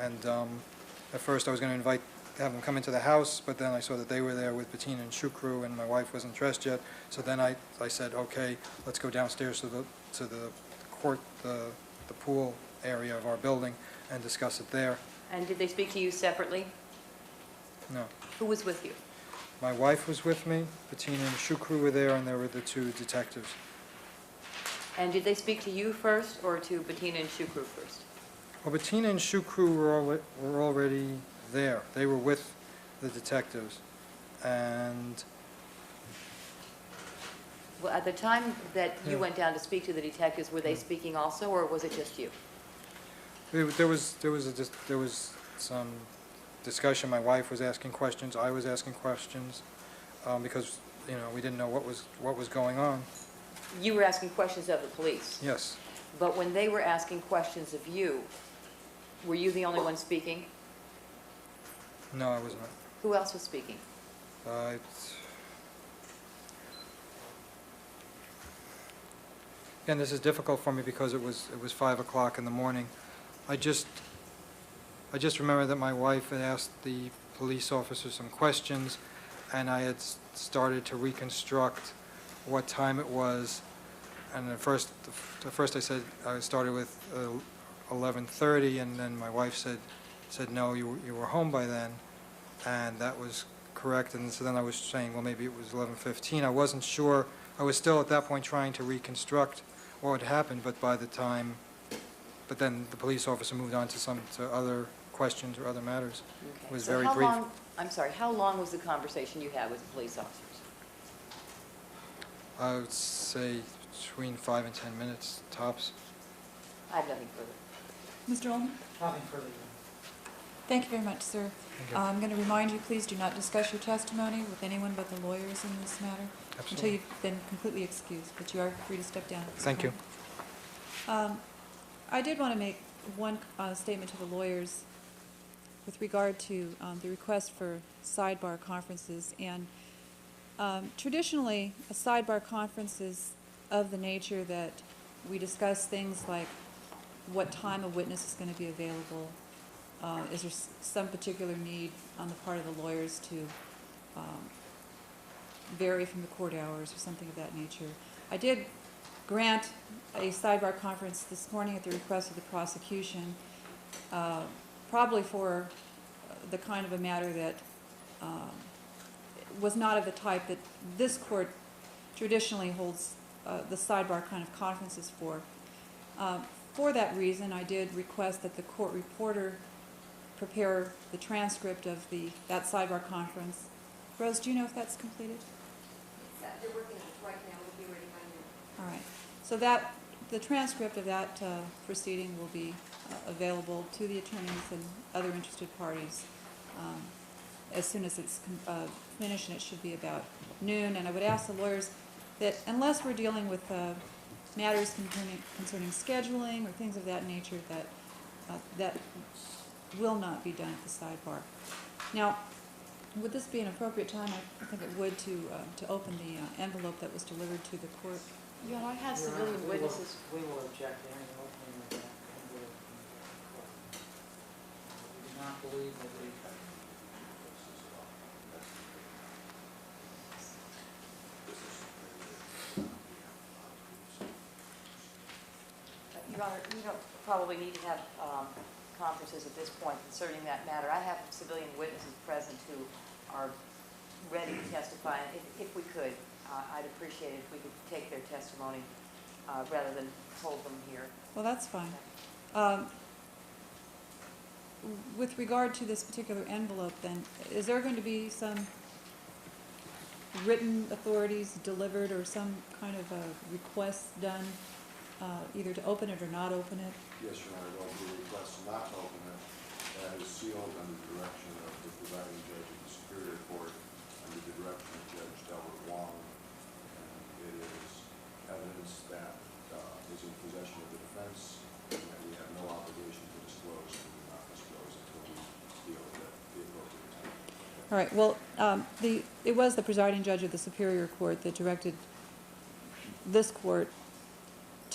and at first I was going to have them come into the house, but then I saw that they were there with Bettina and Shukru, and my wife wasn't dressed yet, so then I said, okay, let's go downstairs to the court, the pool area of our building, and discuss it there. And did they speak to you separately? No. Who was with you? My wife was with me, Bettina and Shukru were there, and there were the two detectives. And did they speak to you first, or to Bettina and Shukru first? Well, Bettina and Shoe Crew were already there. They were with the detectives. And Well, at the time that you Yeah. went down to speak to the detectives, were they speaking also, or was it just you? there was some discussion. My wife was asking questions. I was asking questions because, we didn't know what was going on. You were asking questions of the police, Yes. but when they were asking questions of you, were you the only one speaking? No, I was not. Who else was speaking? Again, this is difficult for me because it was 5 o'clock in the morning. I just remember that my wife had asked the police officer some questions, and I had started to reconstruct what time it was. And at first I said I started with 11:30, and then my wife said no, you were home by then, and that was correct. And so then I was saying, well, maybe it was 11:15. I wasn't sure. I was still at that point trying to reconstruct what had happened, but then the police officer moved on to other questions or other matters. Okay. It was So very how brief. long- I'm sorry, how long was the conversation you had with the police officers? I would say between 5 and 10 minutes, tops. I have nothing further. Mr. Ullman? Nothing further. Thank you very much, sir. Thank you. I'm going to remind you, please do not discuss your testimony with anyone but the lawyers in this matter until Absolutely. you've been completely excused, but you are free to step down at this Thank you. point. I did want to make one statement to the lawyers with regard to the request for sidebar conferences. And traditionally, a sidebar conference is of the nature that we discuss things like what time a witness is going to be available. Is there some particular need on the part of the lawyers to vary from the court hours or something of that nature? I did grant a sidebar conference this morning at the request of the prosecution, probably for the kind of a matter that was not of the type that this court traditionally holds the sidebar kind of conferences for. For that reason, I did request that the court reporter prepare the transcript of that sidebar conference. Rose, do you know if that's completed? They're working on it right now, we'll be ready by noon. All right. So the transcript of that proceeding will be available to the attorneys and other interested parties as soon as it's finished, and it should be about noon. And I would ask the lawyers that unless we're dealing with matters concerning scheduling or things of that nature, that will not be done at the sidebar. Now, would this be an appropriate time? I think it would to open the envelope that was delivered to the court. You know, I have Your Honor, civilian witnesses. We will object to any opening of that envelope in the court. We do not believe that the Your Honor, you don't probably need to have conferences at this point concerning that matter. I have civilian witnesses present who are ready to testify. And if we could, I'd appreciate it if we could take their testimony rather than hold them here. Well, that's fine. With regard to this particular envelope, then, is there going to be some written authorities delivered or some kind of a request done, either to open it or not open it? Yes, Your Honor, there'll be a request not to open it that is sealed under the direction of the presiding judge of the Superior Court under the direction of Judge Delbert Wong. And it is evidence that is in possession of the defense and that we have no obligation to disclose and do not disclose until we deal with it the appropriate time. All right, well, it was the presiding judge of the Superior Court that directed this court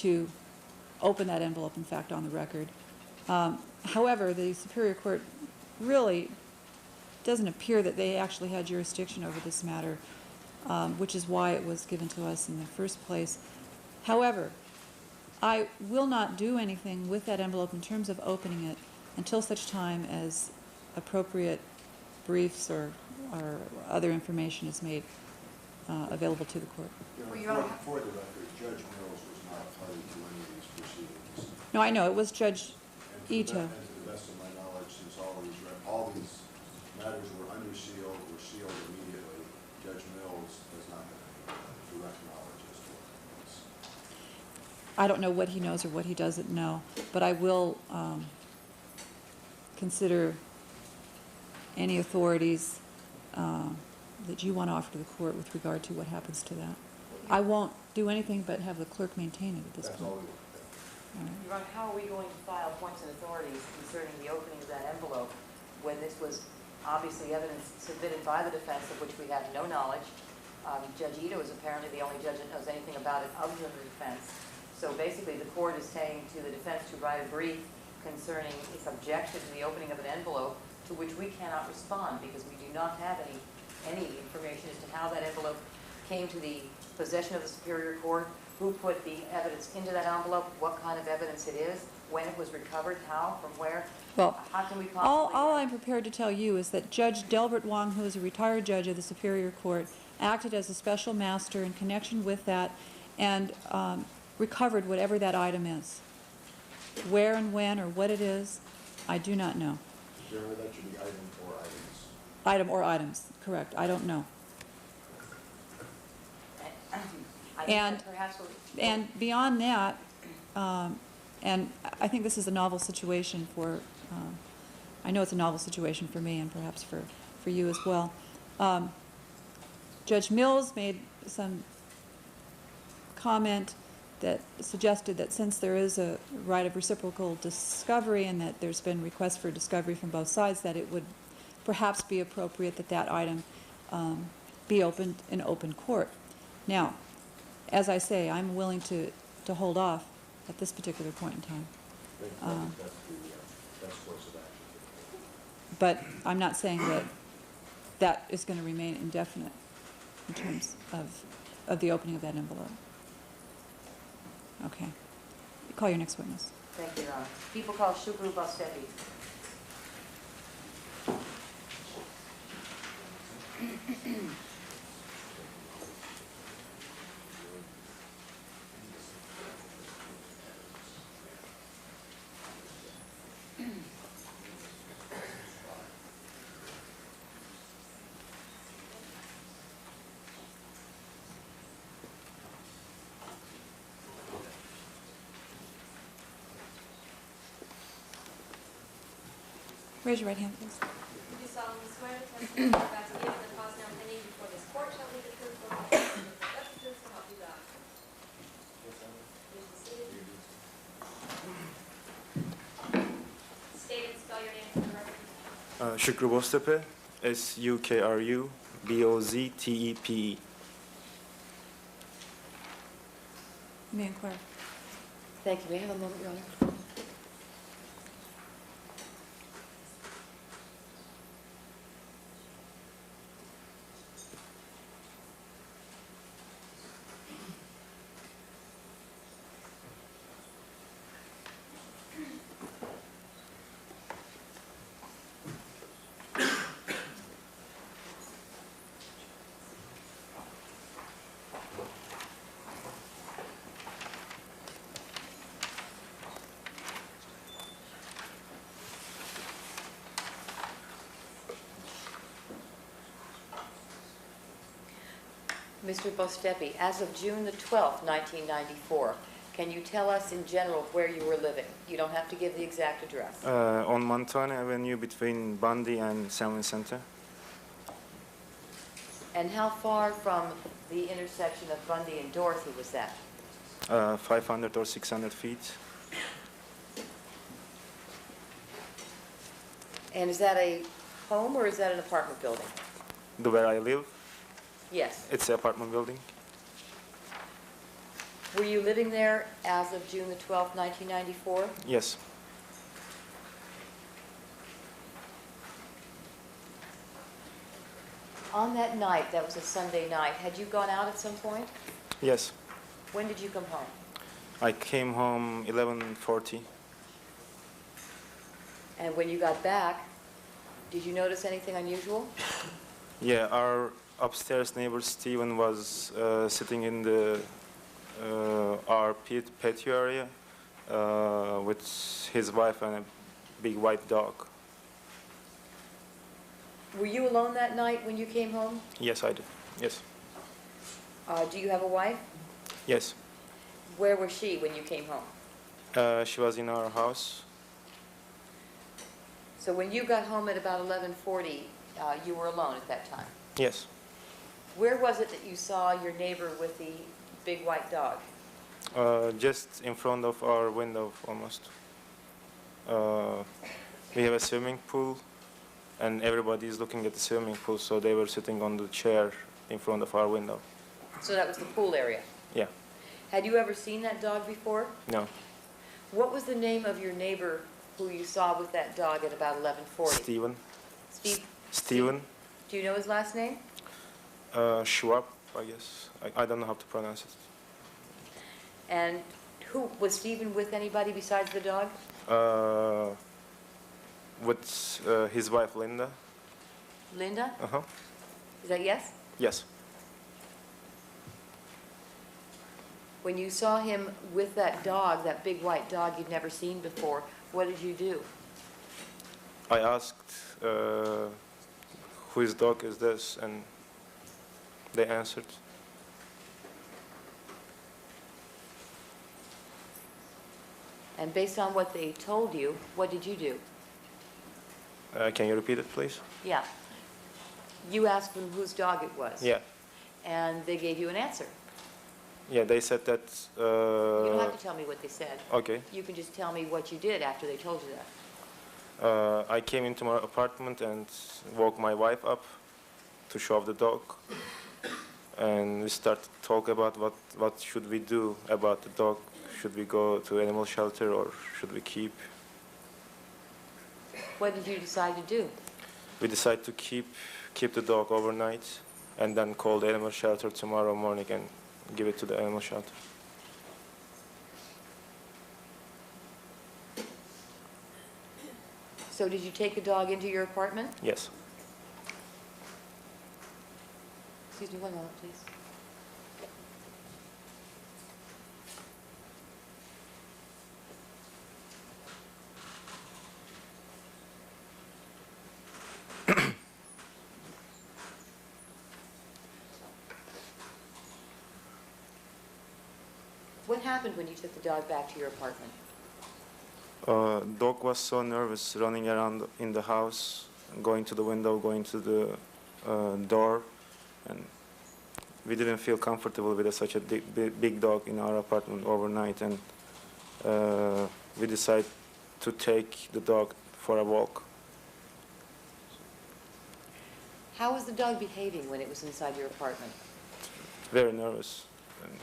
to open that envelope, in fact, on the record. However, the Superior Court really doesn't appear that they actually had jurisdiction over this matter, which is why it was given to us in the first place. However, I will not do anything with that envelope in terms of opening it until such time as appropriate briefs or other information is made available to the court. Your Honor, for the record, Judge Mills was not a party to any of these proceedings. No, I know, it was Judge And Ito. And to the best of my knowledge, since all these matters were under seal, were sealed immediately, Judge Mills does not have any direct knowledge as to what was. I don't know what he knows or what he doesn't know, but I will consider any authorities that you want to offer to the court with regard to what happens to that. I won't do anything but have the clerk maintain it at this That's point. all we want. All right. Your Honor, how are we going to file points and authorities concerning the opening of that envelope when this was obviously evidence submitted by the defense of which we have no knowledge? Judge Ito is apparently the only judge that knows anything about it other than the defense. So basically, the court is saying to the defense to write a brief concerning its objection to the opening of an envelope to which we cannot respond because we do not have any information as to how that envelope came to the possession of the Superior Court, who put the evidence into that envelope, what kind of evidence it is, when it was recovered, how, from where. Well, How can we possibly... all I'm prepared to tell you is that Judge Delbert Wong, who is a retired judge of the Superior Court, acted as a special master in connection with that and recovered whatever that item is. Where and when or what it is, I do not know. Generally, that should be item or items. Item or items, correct. I don't know. I think And- that perhaps we'll- And beyond that, and I think this is a novel situation for, I know it's a novel situation for me and perhaps for you as well. Judge Mills made some comment that suggested that since there is a right of reciprocal discovery and that there's been requests for discovery from both sides, that it would perhaps be appropriate that that item be opened in open court. Now, as I say, I'm willing to hold off at this particular point in time. I think that's the best course of action. But I'm not saying that that is going to remain indefinite in terms of the opening of that envelope. Okay. Call your next witness. Thank you, Your Honor. People call Shukru Bastepi. Raise your right hand, please. Do you solemnly swear the testimony you're about to give in the cause now pending before this court shall be the truth, the whole truth, and nothing but the truth, so help you God? Please be seated. State and spell your name for the record. Shukru Boztepe, S-U-K-R-U-B-O-Z-T-E-P-E. You may inquire. Thank you. May I have a moment, Your Honor? Mr. Bostepi, as of June the 12th, 1994, can you tell us in general where you were living? You don't have to give the exact address. On Montana Avenue between Bundy and Selwyn Center. And how far from the intersection of Bundy and Dorothy was that? 500 or 600 feet. And is that a home or is that an apartment building? Where I live, Yes. it's an apartment building. Were you living there as of June the 12th, 1994? Yes. On that night, that was a Sunday night, had you gone out at some point? Yes. When did you come home? I came home 11:40. And when you got back, did you notice anything unusual? Yeah, our upstairs neighbor Steven was sitting in the our patio area with his wife and big white dog. Were you alone that night when you came home? Yes, I did. Yes. Do you have a wife? Yes. Where was she when you came home? She was in our house. So when you got home at about 11:40, you were alone at that time. Yes. Where was it that you saw your neighbor with the big white dog? Just in front of our window, almost. We have a swimming pool, and everybody is looking at the swimming pool, so they were sitting on the chair in front of our window. So that was the pool area. Yeah. Had you ever seen that dog before? No. What was the name of your neighbor who you saw with that dog at about 11:40? Steven. Steve? Steven. Do you know his last name? Schwab, I guess. I don't know how to pronounce it. And who was Stephen with anybody besides the dog? With his wife, Linda. Linda? Uh-huh. Is that yes? Yes. When you saw him with that dog, that big white dog you'd never seen before, what did you do? I asked, whose dog is this? And they answered. And based on what they told you, what did you do? Can you repeat it, please? Yeah. You asked them whose dog it was. Yeah. And they gave you an answer. Yeah, they said that... You don't have to tell me what they said. Okay. You can just tell me what you did after they told you that. I came into my apartment and woke my wife up to show off the dog. And we started to talk about what should we do about the dog. Should we go to animal shelter or should we keep? What did you decide to do? We decided to keep the dog overnight and then call the animal shelter tomorrow morning and give it to the animal shelter. So did you take the dog into your apartment? Yes. Excuse me one moment, please. What happened when you took the dog back to your apartment? Dog was so nervous running around in the house, going to the window, going to the door, and we didn't feel comfortable with such a big dog in our apartment overnight, and we decided to take the dog for a walk. How was the dog behaving when it was inside your apartment? Very nervous. And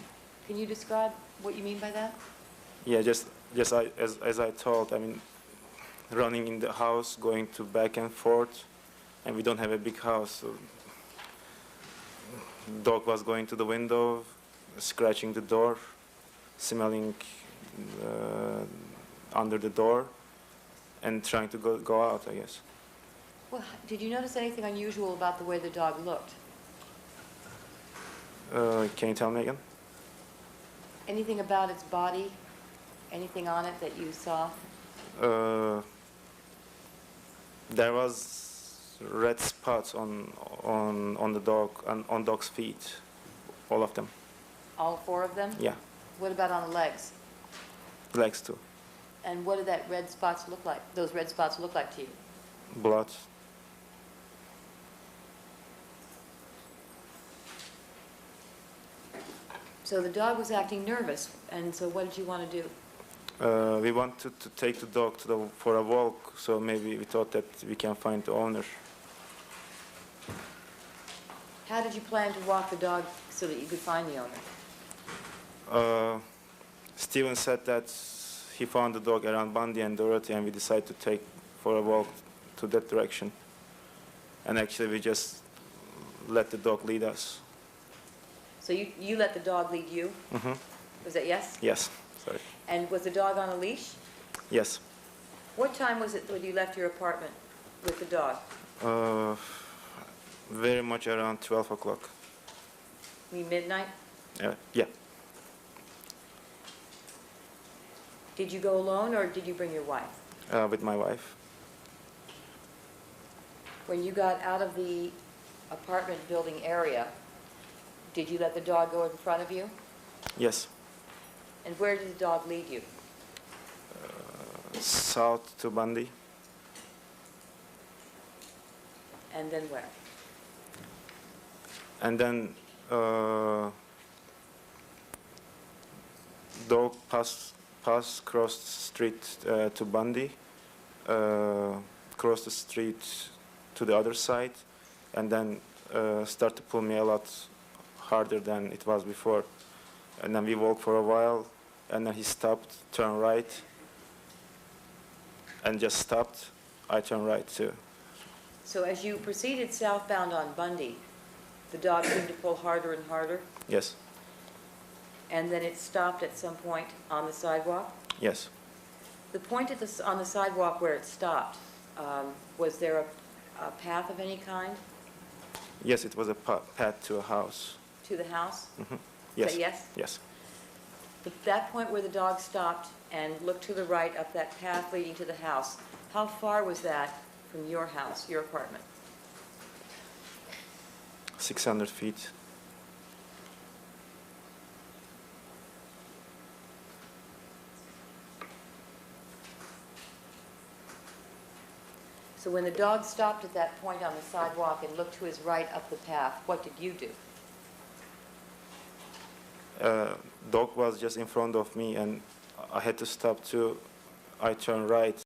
Can you describe what you mean by that? yeah, as I told, I mean, running in the house, going to back and forth, and we don't have a big house. So dog was going to the window, scratching the door, smelling under the door, and trying to go out, I guess. Well, did you notice anything unusual about the way the dog looked? Can you tell me again? Anything about its body? Anything on it that you saw? There was red spots on the dog and on dog's feet, all of them. All four of them? Yeah, What about on the legs? legs too. And what did that red spots look like? Those red spots look like to you? Blood. So the dog was acting nervous, and so what did you want to do? We wanted to take the dog for a walk, so maybe we thought that we can find the owner. How did you plan to walk the dog so that you could find the owner? Steven said that he found the dog around Bundy and Dorothy, and we decided to take for a walk to that direction. And actually, we just let the dog lead us. So you let the dog lead you? Mm-hmm. Was that yes? Yes, sorry. And was the dog on a leash? Yes. What time was it when you left your apartment with the dog? Very much around 12 o'clock. You mean midnight? Yeah. Did you go alone or did you bring your wife? With my wife. When you got out of the apartment building area, did you let the dog go in front of you? Yes. And where did the dog lead you? South to Bundy. And then where? And then dog passed cross the street to Bundy, cross the street to the other side, and then start to pull me a lot harder than it was before. And then we walked for a while, and then he stopped, turned right, and just stopped. I turned right too. So as you proceeded southbound on Bundy, the dog seemed to pull harder and harder, Yes, and then it stopped at some point on the sidewalk? yes. The point at on the sidewalk where it stopped, was there a path of any kind Yes, it was a path to a house. to the house? Mhm. Is Yes. that yes? Yes. At that point where the dog stopped and looked to the right up that path leading to the house, how far was that from your house, your apartment? 600 feet. So when the dog stopped at that point on the sidewalk and looked to his right up the path, what did you do? Dog was just in front of me, and I had to stop too. I turned right.